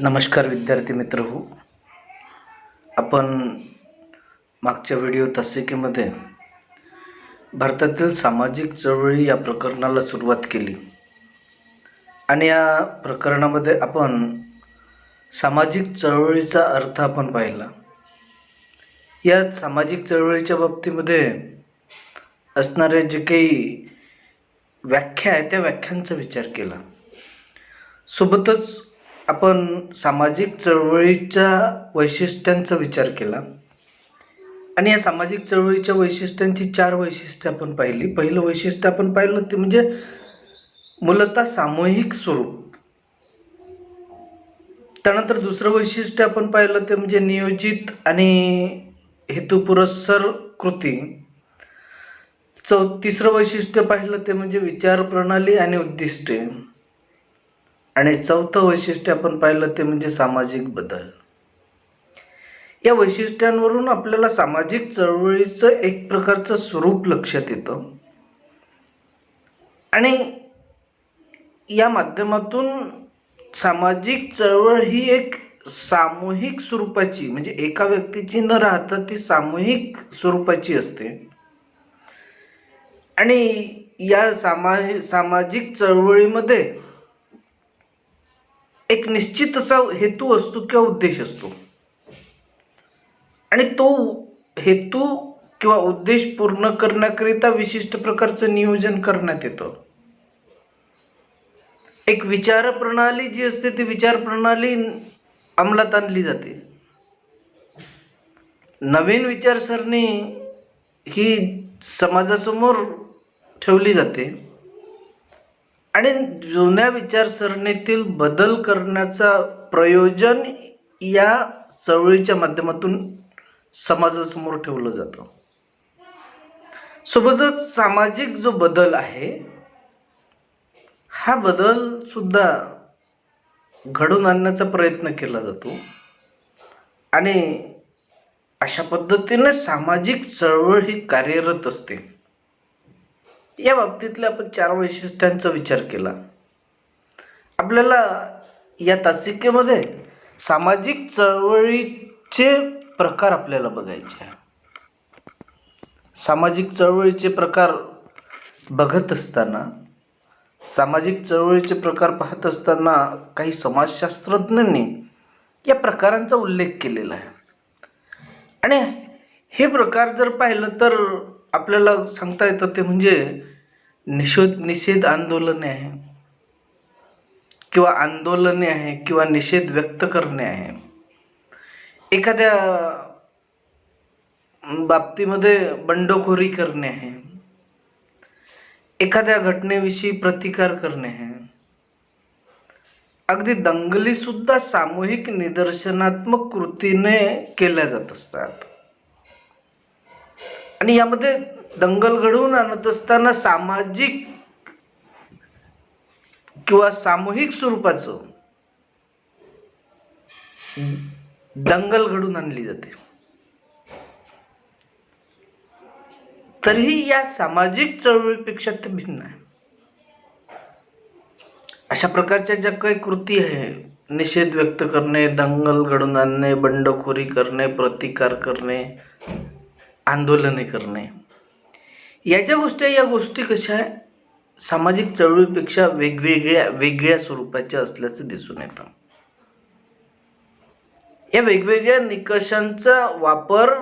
नमस्कार विद्यार्थी मित्र हो. आपण मागच्या व्हिडिओ तासिकेमध्ये भारतातील सामाजिक चळवळी या प्रकरणाला सुरुवात केली आणि या प्रकरणामध्ये आपण सामाजिक चळवळीचा अर्थ आपण पाहिला. या सामाजिक चळवळीच्या बाबतीमध्ये असणारे जे काही व्याख्या आहे त्या व्याख्यांचा विचार केला. सोबतच आपण सामाजिक चळवळीच्या वैशिष्ट्यांचा विचार केला आणि या सामाजिक चळवळीच्या वैशिष्ट्यांची 4 वैशिष्ट्ये आपण पाहिली. पहिलं वैशिष्ट्य आपण पाहिलं ते म्हणजे मूलतः सामूहिक स्वरूप. त्यानंतर दुसरं वैशिष्ट्य आपण पाहिलं ते म्हणजे नियोजित आणि हेतुपुरस्सर कृती. तिसरं वैशिष्ट्य पाहिलं ते म्हणजे विचार प्रणाली आणि उद्दिष्टे. आणि चौथं वैशिष्ट्य आपण पाहिलं ते म्हणजे सामाजिक बदल. या वैशिष्ट्यांवरून आपल्याला सामाजिक चळवळीचं एक प्रकारचं स्वरूप लक्षात येतं आणि या माध्यमातून सामाजिक चळवळ ही एक सामूहिक स्वरूपाची म्हणजे एका व्यक्तीची न राहता ती सामूहिक स्वरूपाची असते आणि या सामाजिक चळवळीमध्ये एक निश्चित असा हेतू असतो किंवा उद्देश असतो आणि तो हेतू किंवा उद्देश पूर्ण करण्याकरिता विशिष्ट प्रकारचं नियोजन करण्यात येतं. एक विचार प्रणाली जी असते ती विचार प्रणाली अंमलात आणली जाते. नवीन विचारसरणी ही समाजासमोर ठेवली जाते आणि जुन्या विचारसरणीतील बदल करण्याचा प्रयोजन या चळवळीच्या माध्यमातून समाजासमोर ठेवलं जातं. सोबतच सामाजिक जो बदल आहे हा बदल सुद्धा घडवून आणण्याचा प्रयत्न केला जातो आणि अशा पद्धतीने सामाजिक चळवळ ही कार्यरत असते. या बाबतीतल्या आपण 4 वैशिष्ट्यांचा विचार केला. आपल्याला या तासिकेमध्ये सामाजिक चळवळीचे प्रकार आपल्याला बघायचे आहे. सामाजिक चळवळीचे प्रकार बघत असताना सामाजिक चळवळीचे प्रकार पाहत असताना काही समाजशास्त्रज्ञांनी या प्रकारांचा उल्लेख केलेला आहे आणि हे प्रकार जर पाहिलं तर आपल्याला सांगता येतं ते म्हणजे निषेध आंदोलने आहे किंवा आंदोलने आहे किंवा निषेध व्यक्त करणे आहे. एखाद्या बाबतीमध्ये बंडखोरी करणे आहे. एखाद्या घटनेविषयी प्रतिकार करणे आहे. अगदी दंगली सुद्धा सामूहिक निदर्शनात्मक कृतीने केल्या जात असतात आणि यामध्ये दंगल घडवून आणत असताना सामाजिक किंवा सामूहिक स्वरूपाचं दंगल घडवून आणली जाते. तरीही या सामाजिक चळवळीपेक्षा ते भिन्न आहे. अशा प्रकारच्या ज्या काही कृती आहे निषेध व्यक्त करणे, दंगल घडवून आणणे, बंडखोरी करणे, प्रतिकार करणे, आंदोलने करणे, या ज्या गोष्टी या गोष्टी कशा आहे सामाजिक चळवळीपेक्षा वेगळ्या स्वरूपाच्या असल्याचं दिसून येतं. या वेगवेगळ्या निकषांचा वापर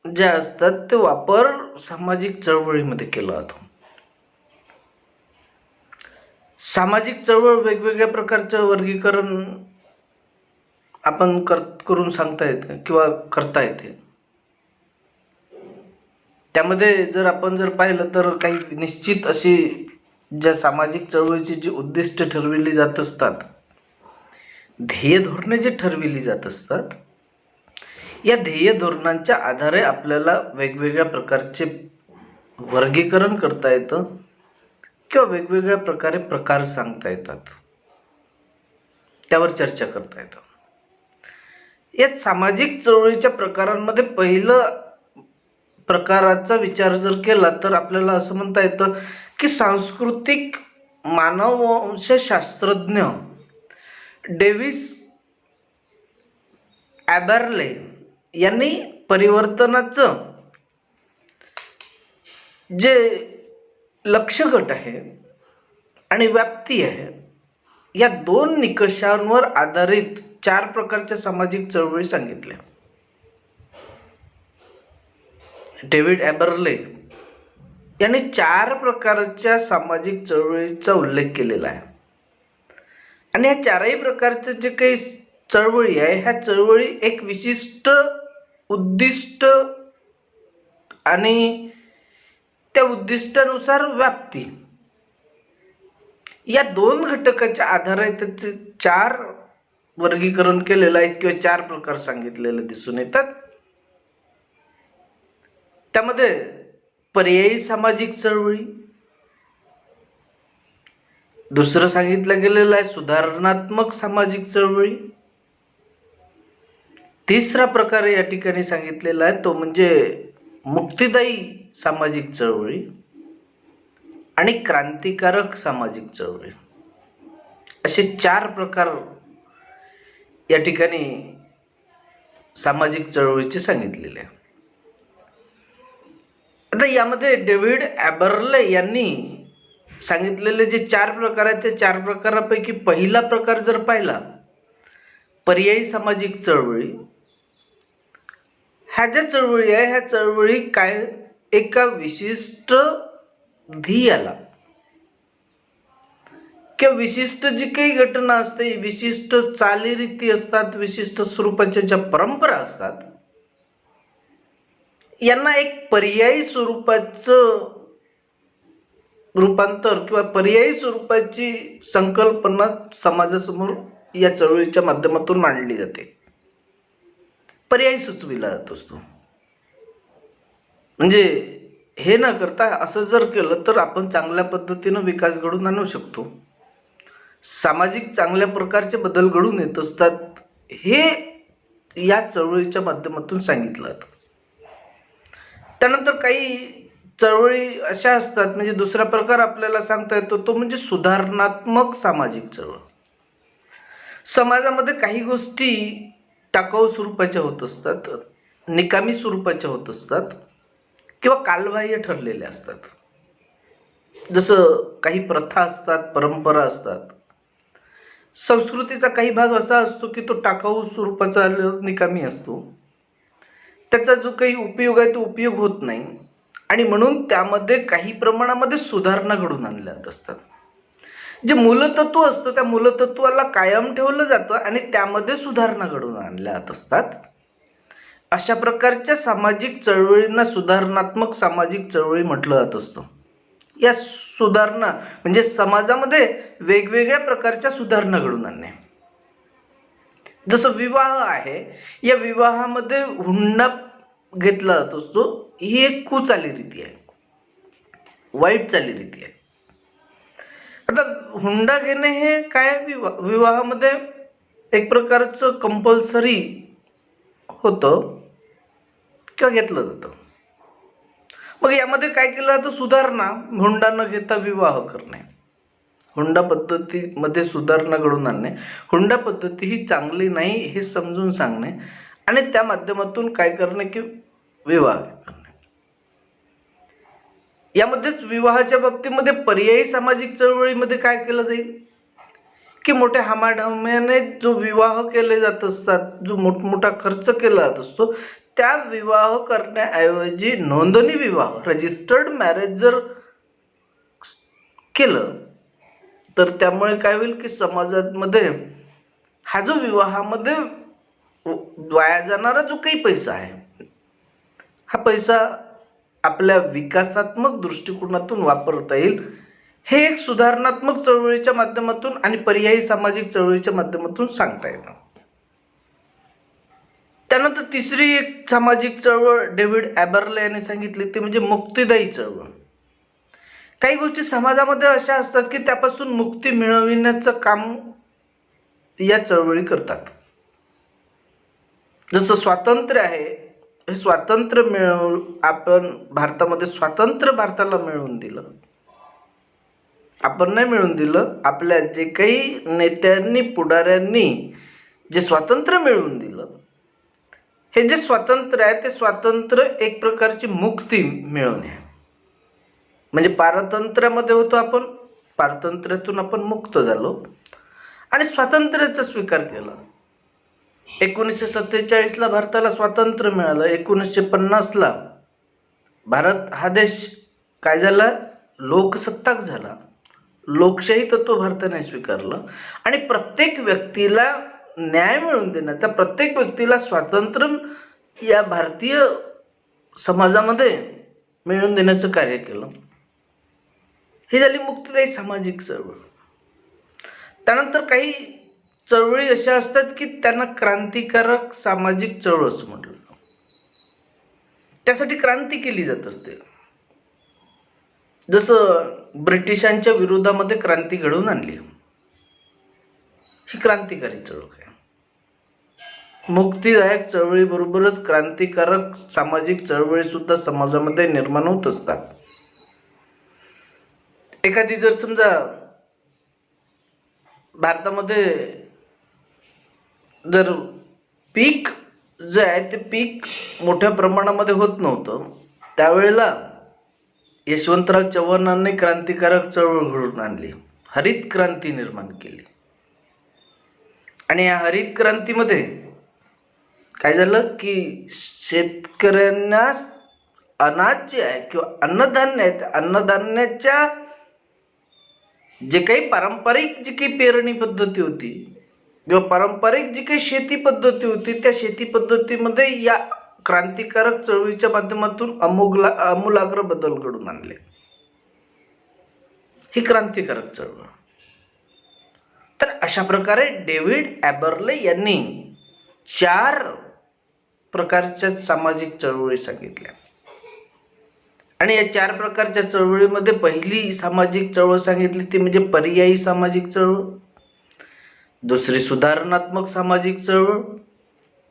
जे असतात ते वापर सामाजिक चळवळीमध्ये केला जातो. सामाजिक चळवळ वेगवेगळ्या प्रकारचं वर्गीकरण आपण करून सांगता येते किंवा करता येते. त्यामध्ये जर आपण पाहिलं तर काही निश्चित अशी ज्या सामाजिक चळवळीची जी उद्दिष्ट ठरविली जात असतात, ध्येय धोरणे जे ठरविली जात असतात, या ध्येय धोरणांच्या आधारे आपल्याला वेगवेगळ्या प्रकारचे वर्गीकरण करता येतं किंवा वेगवेगळ्या प्रकारे प्रकार सांगता येतात, त्यावर चर्चा करता येतं. या सामाजिक चळवळीच्या प्रकारांमध्ये पहिलं प्रकाराचा विचार जर केला तर आपल्याला असं म्हणता येतं की सांस्कृतिक मानववंशशास्त्रज्ञ डेव्हिस ॲबर्ले यांनी परिवर्तनाचं जे लक्ष्यगट आहे आणि व्याप्ती आहे या दोन निकषांवर आधारित 4 प्रकारच्या सामाजिक चळवळी सांगितल्या. डेव्हिड ॲबर्ले यांनी 4 प्रकारच्या सामाजिक चळवळीचा उल्लेख केलेला आहे आणि या 4ही प्रकारचे जे काही चळवळी आहे ह्या चळवळी एक विशिष्ट उद्दिष्ट आणि त्या उद्दिष्टानुसार व्याप्ती या 2 घटकाच्या आधारे त्याचे 4 वर्गीकरण केलेलं आहे किंवा 4 प्रकार सांगितलेले दिसून येतात. त्यामध्ये पर्यायी सामाजिक चळवळी, दुसरं सांगितलं गेलेलं आहे सुधारणात्मक सामाजिक चळवळी, तिसरा प्रकार या ठिकाणी सांगितलेला आहे तो म्हणजे मुक्तिदायी सामाजिक चळवळी आणि क्रांतिकारक सामाजिक चळवळी. असे 4 प्रकार या ठिकाणी सामाजिक चळवळीचे सांगितलेले आहे. आता यामध्ये डेव्हिड ॲबर्ले यांनी सांगितलेले जे 4 प्रकार आहेत ते 4 प्रकारापैकी पहिला प्रकार जर पाहिला पर्यायी सामाजिक चळवळी, ह्या ज्या चळवळी आहे ह्या चळवळी काय एका विशिष्ट ध्येयाला किंवा विशिष्ट जी काही घटना असते, विशिष्ट चालीरीती असतात, विशिष्ट स्वरूपाच्या ज्या परंपरा असतात यांना एक पर्यायी स्वरूपाचं रूपांतर किंवा पर्यायी स्वरूपाची संकल्पना समाजासमोर या चळवळीच्या माध्यमातून मांडली जाते, पर्याय सुचविला जात असतो. म्हणजे हे न करता असं जर केलं तर आपण चांगल्या पद्धतीनं विकास घडवून आणू शकतो, सामाजिक चांगल्या प्रकारचे बदल घडून येत असतात, हे या चळवळीच्या माध्यमातून सांगितलं जातं. त्यानंतर काही चळवळी अशा असतात म्हणजे दुसरा प्रकार आपल्याला सांगता येतो तो म्हणजे सुधारणात्मक सामाजिक चळवळ. समाजामध्ये काही गोष्टी टाकाऊ स्वरूपाच्या होत असतात, निकामी स्वरूपाच्या होत असतात किंवा कालबाह्य ठरलेल्या असतात. जसं काही प्रथा असतात, परंपरा असतात. संस्कृतीचा काही भाग असा असतो की तो टाकाऊ स्वरूपाचा निकामी असतो, त्याचा जो काही उपयोग आहे तो उपयोग होत नाही आणि म्हणून त्यामध्ये काही प्रमाणामध्ये सुधारणा घडून आणल्या जात असतात. जे मूलतत्व असतं त्या मूलतत्वाला कायम ठेवलं जातं आणि त्यामध्ये सुधारणा घडून आणल्या जात असतात. अशा प्रकारच्या सामाजिक चळवळींना सुधारणात्मक सामाजिक चळवळी म्हटलं जात असतं. या सुधारणा म्हणजे समाजामध्ये वेगवेगळ्या प्रकारच्या सुधारणा घडून आणणे. जसं विवाह आहे, या विवाहामध्ये हुंडा घेतला जात असतो, ही एक कुचालीरीती आहे, वाईट चालीरीती आहे. आता हुंडा घेणे हे काय विवाहामध्ये एक प्रकारचं कंपल्सरी होतं किंवा घेतलं जातं. मग यामध्ये काय केलं जातं, सुधारणा, हुंडा न घेता विवाह करणे, हुंडा पद्धतीमध्ये सुधारणा घडवून आणणे, हुंडा पद्धती ही चांगली नाही हे समजून सांगणे आणि त्या माध्यमातून काय करणे की विवाह करणे. यामध्येच विवाहाच्या बाबतीमध्ये पर्यायी सामाजिक चळवळीमध्ये काय केलं जाईल की मोठ्या हमाढम्याने जो विवाह केले जात असतात, जो मोठमोठा खर्च केला जात असतो, त्या विवाह करण्याऐवजी नोंदणी विवाह, रजिस्टर्ड मॅरेज जर केलं तर त्यामुळे काय होईल की समाजामध्ये हा जो विवाहामध्ये वाया जाणारा जो काही पैसा आहे हा पैसा आपल्या विकासात्मक दृष्टिकोनातून वापरता येईल. हे एक सुधारणात्मक चळवळीच्या माध्यमातून आणि पर्यायी सामाजिक चळवळीच्या माध्यमातून सांगता येतं. त्यानंतर तिसरी एक सामाजिक चळवळ डेव्हिड ॲबर्ले यांनी सांगितली ती म्हणजे मुक्तिदायी चळवळ. काही गोष्टी समाजामध्ये अशा असतात की त्यापासून मुक्ती मिळविण्याचं काम या चळवळी करतात. जसं स्वातंत्र्य आहे, हे स्वातंत्र्य आपण भारतामध्ये स्वातंत्र्य भारताला मिळवून दिलं, आपण नाही मिळवून दिलं, आपल्या जे काही नेत्यांनी पुढाऱ्यांनी जे स्वातंत्र्य मिळवून दिलं हे जे स्वातंत्र्य आहे ते स्वातंत्र्य एक प्रकारची मुक्ती मिळवणे, म्हणजे पारतंत्र्यामध्ये होतो आपण, पारतंत्र्यातून आपण मुक्त झालो आणि स्वातंत्र्याचा स्वीकार केला. 1947ला भारताला स्वातंत्र्य मिळालं. 1950ला भारत हा देश काय झाला, लोकसत्ताक झाला. लोकशाही तत्व भारताने स्वीकारलं आणि प्रत्येक व्यक्तीला न्याय मिळवून देण्याचा, प्रत्येक व्यक्तीला स्वातंत्र्य या भारतीय समाजामध्ये मिळवून देण्याचं कार्य केलं. ही झाली मुक्तिदायी सामाजिक चळवळ. त्यानंतर काही चळवळी अशा असतात की त्यांना क्रांतिकारक सामाजिक चळवळ असं म्हटलं. त्यासाठी क्रांती केली जात असते. जसं ब्रिटिशांच्या विरोधामध्ये क्रांती घडवून आणली, ही क्रांतिकारी चळवळ आहे. मुक्तिदायक चळवळीबरोबरच क्रांतिकारक सामाजिक चळवळी सुद्धा समाजामध्ये निर्माण होत असतात. एखादी जर समजा भारतामध्ये जर पीक जे आहे ते पीक मोठ्या प्रमाणामध्ये होत नव्हतं, त्यावेळेला यशवंतराव चव्हाणांनी क्रांतिकारक चळवळ घडवून आणली, हरित क्रांती निर्माण केली. आणि या हरित क्रांतीमध्ये काय झालं की शेतकऱ्यांना अनाज जे आहे किंवा अन्नधान्य आहे, अन्नधान्याच्या जे काही पारंपरिक जी काही पेरणी पद्धती होती किंवा पारंपरिक जी काही शेती पद्धती होती, त्या शेती पद्धतीमध्ये या क्रांतिकारक चळवळीच्या माध्यमातून आमूलाग्र बदल घडून आणले. ही क्रांतिकारक चळवळ. तर अशा प्रकारे डेव्हिड ॲबरले यांनी 4 प्रकारच्या सामाजिक चळवळी सांगितल्या. आणि या 4 प्रकारच्या चळवळीमध्ये पहिली सामाजिक चळवळ सांगितली ती म्हणजे पर्यायी सामाजिक चळवळ, दुसरी सुधारणात्मक सामाजिक चळवळ,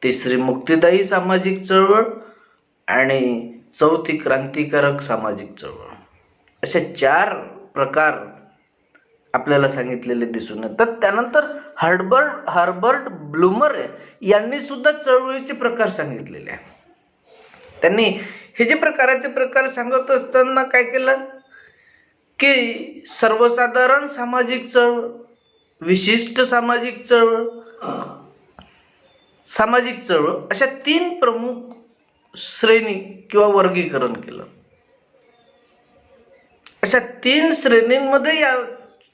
तिसरी मुक्तिदायी सामाजिक चळवळ आणि चौथी क्रांतिकारक सामाजिक चळवळ. असे 4 प्रकार आपल्याला सांगितलेले दिसून येतात. त्यानंतर हर्बर्ट ब्लूमर यांनी सुद्धा चळवळीचे प्रकार सांगितलेले आहे. त्यांनी हे जे प्रकार आहेत ते प्रकार सांगत असताना काय केलं की सर्वसाधारण सामाजिक चळवळ, विशिष्ट सामाजिक चळवळ, सामाजिक चळवळ अशा 3 प्रमुख श्रेणी किंवा वर्गीकरण केलं. अशा 3 श्रेणींमध्ये या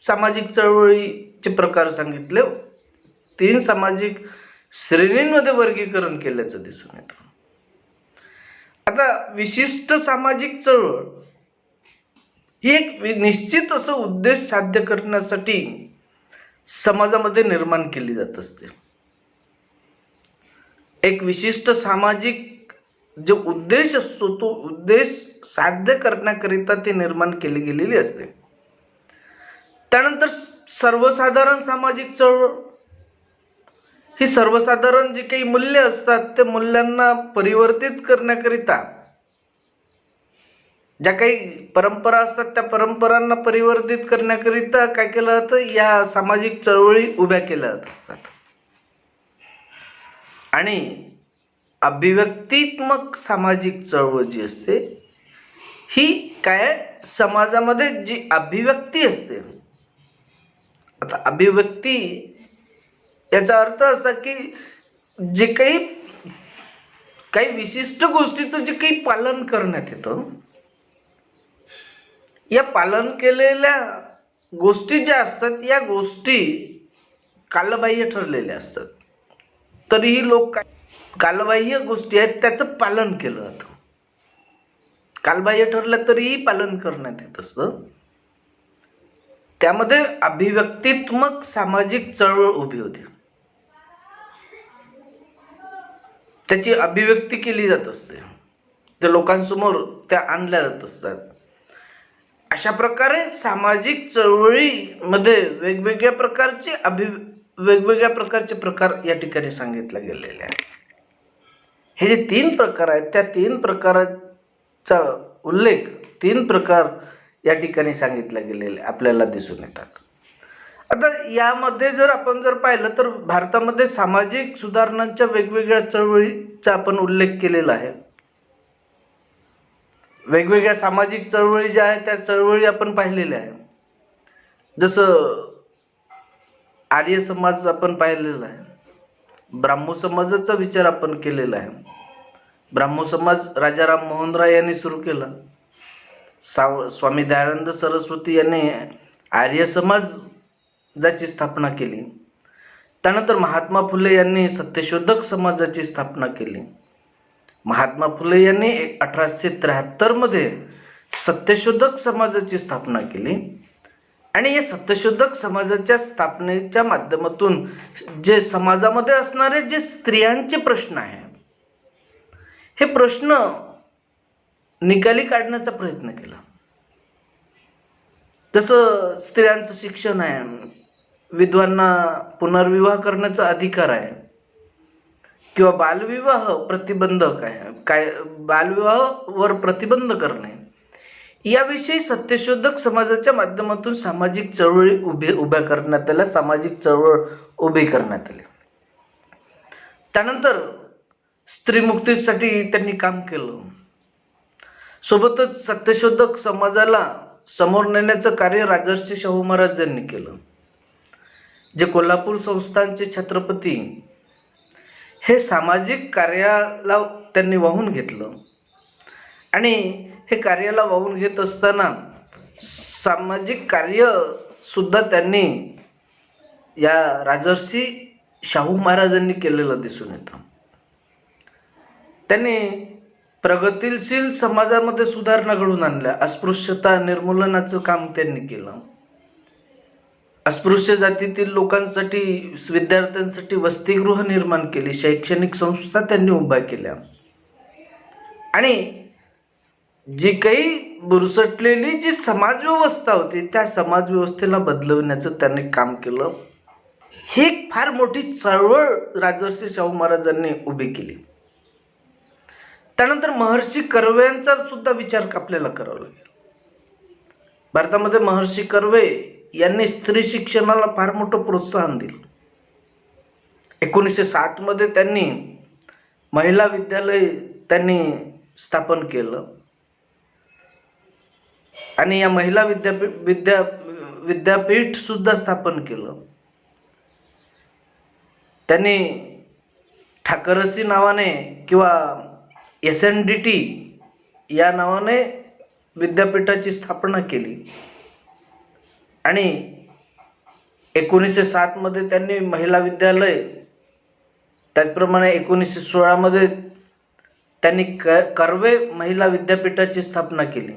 सामाजिक चळवळीचे प्रकार सांगितले, 3 सामाजिक श्रेणींमध्ये वर्गीकरण केल्याचं दिसून येतं. आता विशिष्ट सामाजिक चळवळ ही एक निश्चित असं उद्देश साध्य करण्यासाठी समाजामध्ये निर्माण केली जात असते. एक विशिष्ट सामाजिक जो उद्देश असतो तो उद्देश साध्य करण्याकरिता ती निर्माण केली गेलेली असते. त्यानंतर सर्वसाधारण सामाजिक चळवळ ही सर्वसाधारण जी काही मूल्य असतात त्या मूल्यांना परिवर्तित करण्याकरिता ज्या काही परंपरा असतात त्या परंपरांना परिवर्तित करण्याकरिता काय केलं जातं, या सामाजिक चळवळी उभ्या केल्या जात असतात. आणि अभिव्यक्तित्मक सामाजिक चळवळ जी असते ही काय, समाजामध्ये जी अभिव्यक्ती असते. आता अभिव्यक्ती याचा अर्थ असा की जे काही विशिष्ट गोष्टीचं जे काही पालन करण्यात येतं, या पालन केलेल्या गोष्टी ज्या असतात या गोष्टी कालबाह्य ठरलेल्या असतात, तरीही लोक काय कालबाह्य गोष्टी आहेत त्याचं पालन केलं जातं. कालबाह्य ठरलं तरीही पालन करण्यात येत असतं. त्यामध्ये अभिव्यक्तित्मक सामाजिक चळवळ उभी होती, त्याची अभिव्यक्ती केली जात असते, त्या लोकांसमोर त्या आणल्या जात असतात. अशा प्रकारे सामाजिक चळवळीमध्ये वेगवेगळ्या प्रकारचे प्रकार या ठिकाणी सांगितले गेलेले आहेत. हे जे 3 प्रकार आहेत त्या 3 प्रकाराचा उल्लेख 3 प्रकार या ठिकाणी सांगितले गेलेले आपल्याला दिसून येतात. आता यामध्ये जर आपण पाहिलं तर भारतामध्ये सामाजिक सुधारणांच्या वेगवेगळ्या चळवळीचा आपण उल्लेख केलेला आहे. वेगवेगळ्या सामाजिक चळवळी ज्या आहेत त्या चळवळी आपण पाहिलेल्या आहे. जसं आर्य समाज आपण पाहिलेला आहे, ब्राह्मो समाजाचा विचार आपण केलेला आहे. ब्राह्मो समाज राजाराम मोहन राय यांनी सुरू केला. स्वामी दयानंद सरस्वती यांनी आर्य समाजाची स्थापना केली. त्यानंतर महात्मा फुले यांनी सत्यशोधक समाजाची स्थापना केली. महात्मा फुले यांनी 1873 मध्ये सत्यशोधक समाजाची स्थापना केली. आणि या सत्यशोधक समाजाच्या स्थापनेच्या माध्यमातून जे समाजामध्ये असणारे जे स्त्रियांचे प्रश्न आहे, हे प्रश्न निकाली काढण्याचा प्रयत्न केला. जसं स्त्रियांचं शिक्षण आहे, विधवांना पुनर्विवाह करण्याचा अधिकार आहे, किंवा बालविवाह प्रतिबंधक आहे, काय बालविवाहावर प्रतिबंध करणे, याविषयी सत्यशोधक समाजाच्या माध्यमातून सामाजिक चळवळी उभ्या करण्यात आल्या, सामाजिक चळवळ उभी करण्यात आली. त्यानंतर स्त्रीमुक्तीसाठी त्यांनी काम केलं. सोबतच सत्यशोधक समाजाला समोर नेण्याचं कार्य राजर्षी शाहू महाराज यांनी केलं. जे कोल्हापूर संस्थानचे छत्रपती, हे सामाजिक कार्याला त्यांनी वाहून घेतलं. आणि हे कार्याला वाहून घेत असताना सामाजिक कार्य सुद्धा त्यांनी या राजर्षी शाहू महाराजांनी केलेलं दिसून येतं. त्यांनी प्रगतीशील समाजामध्ये सुधारणा घडवून आणल्या. अस्पृश्यता निर्मूलनाचं काम त्यांनी केलं. अस्पृश्य जातीतील लोकांसाठी, विद्यार्थ्यांसाठी वसतिगृह निर्माण केली, शैक्षणिक संस्था त्यांनी उभ्या केल्या. आणि जी काही बुरसटलेली जी समाजव्यवस्था होती, त्या समाजव्यवस्थेला बदलवण्याचं त्यांनी काम केलं. ही एक फार मोठी चळवळ राजर्षी शाहू महाराजांनी उभी केली. त्यानंतर महर्षी कर्वेंचा सुद्धा विचार आपल्याला करावा लागेल. भारतामध्ये महर्षी कर्वे यांनी स्त्री शिक्षणाला फार मोठं प्रोत्साहन दिलं. 1907 मध्ये त्यांनी महिला विद्यालय त्यांनी स्थापन केलं. आणि या महिला विद्यापीठ सुद्धा स्थापन केलं. त्यांनी ठाकरसी नावाने किंवा SNDT या नावाने विद्यापीठाची स्थापना केली. आणि 1907 मध्ये त्यांनी महिला विद्यालय, त्याचप्रमाणे 1916 मध्ये त्यांनी कर्वे महिला विद्यापीठाची स्थापना केली.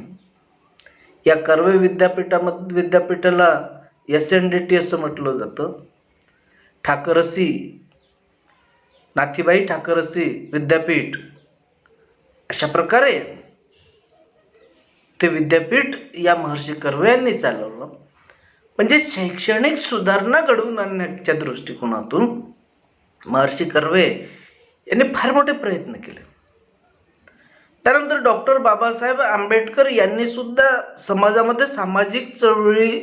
या कर्वे विद्यापीठाला SNDT असं म्हटलं जातं. ठाकरसी, नाथीबाई ठाकरसी विद्यापीठ, अशा प्रकारे ते विद्यापीठ या महर्षी कर्वे यांनी चालवलं. म्हणजे शैक्षणिक सुधारणा घडवून आणण्याच्या दृष्टिकोनातून महर्षी कर्वे यांनी फार मोठे प्रयत्न केले. त्यानंतर डॉक्टर बाबासाहेब आंबेडकर यांनी सुद्धा समाजामध्ये सामाजिक चळवळी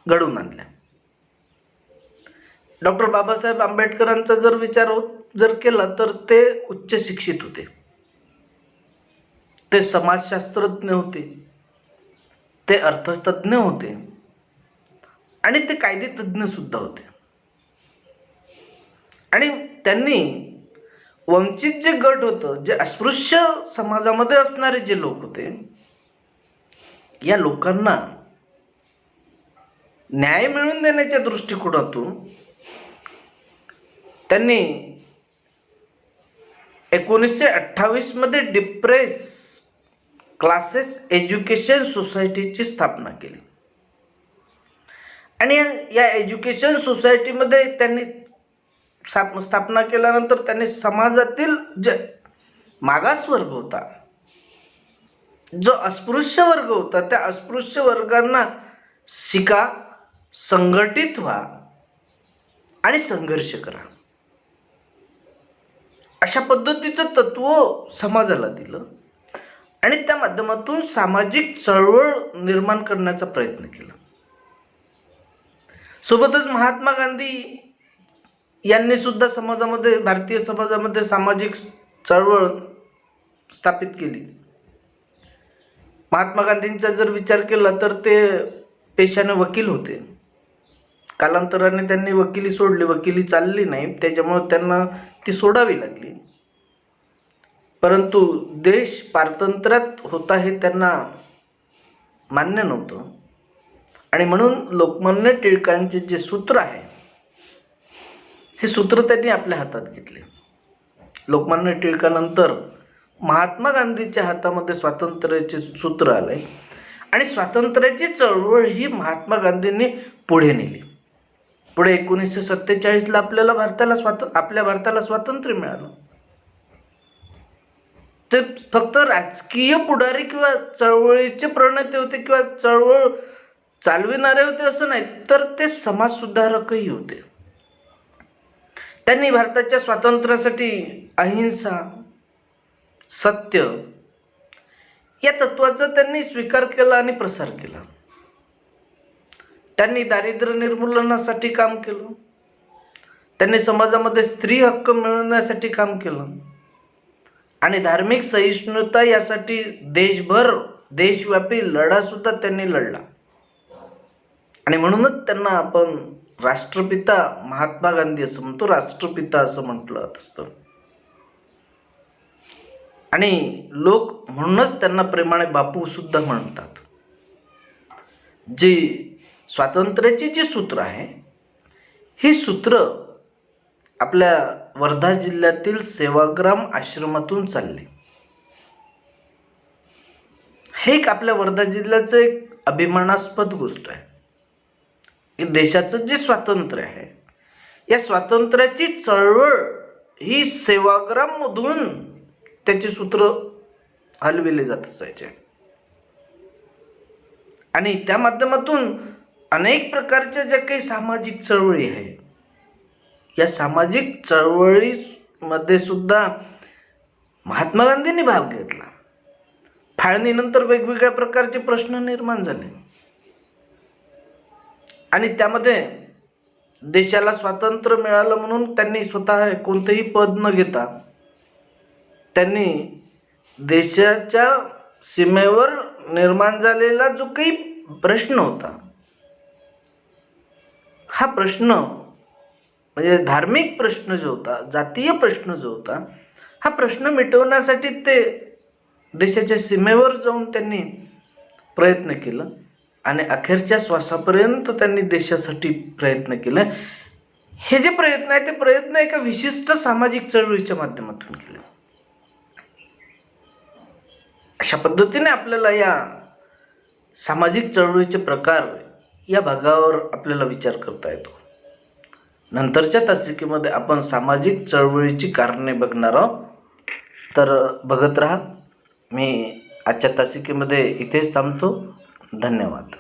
घडवून आणल्या. डॉक्टर बाबासाहेब आंबेडकरांचा जर विचार केला तर ते उच्च शिक्षित होते. ते समाजशास्त्रज्ञ होते, ते अर्थतज्ञ होते, आणि ते कायदेतज्ञ सुद्धा होते. आणि त्यांनी वंचित जे गट होतं, जे अस्पृश्य समाजामध्ये असणारे जे लोक होते, या लोकांना न्याय मिळवून देण्याच्या दृष्टिकोनातून त्यांनी 1928 मध्ये डिप्रेस क्लासेस एज्युकेशन सोसायटीची स्थापना केली. आणि या एज्युकेशन सोसायटीमध्ये त्यांनी स्थापना केल्यानंतर त्यांनी समाजातील जे मागासवर्ग होता, जो अस्पृश्य वर्ग होता, त्या अस्पृश्य वर्गांना शिका, संघटित व्हा आणि संघर्ष करा, अशा पद्धतीचं तत्व समाजाला दिलं. आणि त्या माध्यमातून सामाजिक चळवळ निर्माण करण्याचा प्रयत्न केला. सोबतच महात्मा गांधी यांनी सुद्धा समाजामध्ये, भारतीय समाजामध्ये सामाजिक चळवळ स्थापित केली. महात्मा गांधींचा जर विचार केला तर ते पेशाने वकील होते. कालांतराने त्यांनी वकिली सोडली, वकिली चालली नाही, त्याच्यामुळे त्यांना ती सोडावी लागली. परंतु देश पारतंत्र्यात होता हे त्यांना मान्य नव्हतं आणि म्हणून लोकमान्य टिळकांचे जे सूत्र आहे हे सूत्र त्यांनी आपल्या हातात घेतले. लोकमान्य टिळकानंतर महात्मा गांधीच्या हातामध्ये स्वातंत्र्याचे सूत्र आले आणि स्वातंत्र्याची चळवळ ही महात्मा गांधींनी पुढे नेली. पुढे 1947ला आपल्या भारताला स्वातंत्र्य मिळालं. ते फक्त राजकीय पुढारी किंवा चळवळीचे प्रणेते होते किंवा चळवळ चालविणारे होते असं नाही, तर ते समाजसुधारकही होते. त्यांनी भारताच्या स्वातंत्र्यासाठी अहिंसा, सत्य या तत्वाचा त्यांनी स्वीकार केला आणि प्रसार केला. त्यांनी दारिद्र्य निर्मूलनासाठी काम केलं. त्यांनी समाजामध्ये स्त्री हक्क मिळवण्यासाठी काम केलं आणि धार्मिक सहिष्णुता यासाठी देशव्यापी लढा सुद्धा त्यांनी लढला. आणि म्हणूनच त्यांना आपण राष्ट्रपिता महात्मा गांधी असं म्हणतो, राष्ट्रपिता असं म्हटलं जात असतं. आणि लोक म्हणूनच त्यांना प्रेमाने बापू सुद्धा म्हणतात. जी स्वातंत्र्याची जी सूत्र आहे ही सूत्र आपल्या वर्धा जिल्ह्यातील सेवाग्राम आश्रमातून चालली. हे एक आपल्या वर्धा जिल्ह्याचं एक अभिमानास्पद गोष्ट आहे. हे देशाचं जे स्वातंत्र्य आहे या स्वातंत्र्याची चळवळ ही सेवाग्राममधून त्याची सूत्र हलविले जात असायचे आणि त्या माध्यमातून अनेक प्रकारच्या ज्या काही सामाजिक चळवळी आहे या सामाजिक चळवळीमध्ये सुद्धा महात्मा गांधींनी भाग घेतला. फाळणीनंतर वेगवेगळ्या प्रकारचे प्रश्न निर्माण झाले आणि त्यामध्ये देशाला स्वातंत्र्य मिळालं म्हणून त्यांनी स्वतः कोणतेही पद न घेता त्यांनी देशाच्या सीमेवर निर्माण झालेला जो काही प्रश्न होता, हा प्रश्न म्हणजे धार्मिक प्रश्न जो होता, जातीय प्रश्न जो होता, हा प्रश्न मिटवण्यासाठी ते देशाच्या सीमेवर जाऊन त्यांनी प्रयत्न केला आणि अखेरच्या श्वासापर्यंत त्यांनी देशासाठी प्रयत्न केले. हे जे प्रयत्न आहे ते प्रयत्न एका विशिष्ट सामाजिक चळवळीच्या माध्यमातून केले. अशा पद्धतीने आपल्याला या सामाजिक चळवळीचे प्रकार या भागावर आपल्याला विचार करता येतो. नंतरच्या तासिकेमध्ये आपण सामाजिक चळवळीची कारणे बघणार आहोत, तर बघत राहा. मी आजच्या तासिकेमध्ये इथेच थांबतो. धन्यवाद.